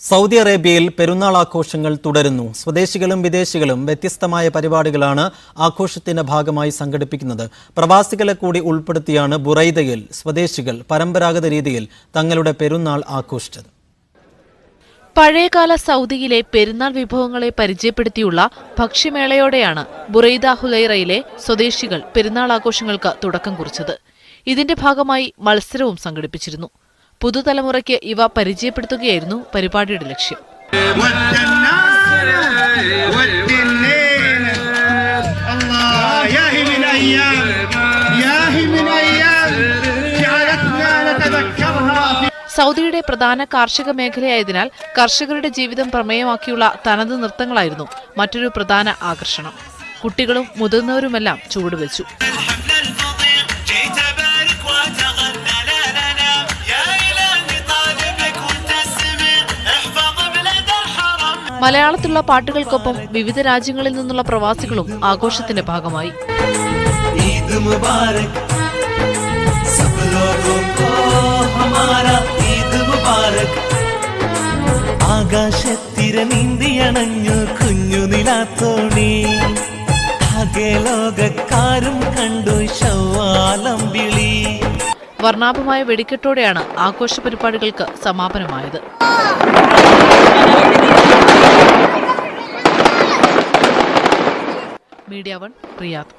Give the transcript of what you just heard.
Saudi അറേബ്യയിൽ പെരുന്നാൾ ആഘോഷങ്ങൾ തുടരുന്നു. സ്വദേശികളും വിദേശികളും വ്യത്യസ്തമായ പരിപാടികളാണ് ആഘോഷത്തിന്റെ ഭാഗമായി സംഘടിപ്പിക്കുന്നത്. പ്രവാസികളെ കൂടി ഉൾപ്പെടുത്തിയാണ് ബുറൈദയിൽ സ്വദേശികൾ പരമ്പരാഗത രീതിയിൽ തങ്ങളുടെ പെരുന്നാൾ ആഘോഷിച്ചത്. പഴയകാല സൗദിയിലെ പെരുന്നാൾ വിഭവങ്ങളെ പരിചയപ്പെടുത്തിയുള്ള ഭക്ഷ്യമേളയോടെയാണ് ബുറൈദ ഹുലൈറയിലെ സ്വദേശികൾ പെരുന്നാൾ ആഘോഷങ്ങൾക്ക് തുടക്കം കുറിച്ചത്. ഇതിന്റെ ഭാഗമായി മത്സരവും സംഘടിപ്പിച്ചിരുന്നു. പുതുതലമുറയ്ക്ക് ഇവ പരിചയപ്പെടുത്തുകയായിരുന്നു പരിപാടിയുടെ ലക്ഷ്യം. സൗദിയുടെ പ്രധാന കാർഷിക മേഖലയായതിനാൽ കർഷകരുടെ ജീവിതം പ്രമേയമാക്കിയുള്ള തനത് നൃത്തങ്ങളായിരുന്നു മറ്റൊരു പ്രധാന ആകർഷണം. കുട്ടികളും മുതിർന്നവരുമെല്ലാം ചുവടുവെച്ചു. മലയാളത്തിലുള്ള പാട്ടുകൾക്കൊപ്പം വിവിധ രാജ്യങ്ങളിൽ നിന്നുള്ള പ്രവാസികളും ആഘോഷത്തിന്റെ ഭാഗമായി. ആകാശത്തിരനീന്തിയണഞ്ഞു കുഞ്ഞു നിലാത്തോണി ലോകക്കാരും കണ്ടു ശവ്വാലം വിളി. വർണ്ണാഭമായ വെടിക്കെട്ടോടെയാണ് ആഘോഷ പരിപാടികൾക്ക് സമാപനമായത്. Media 1 Riyadh.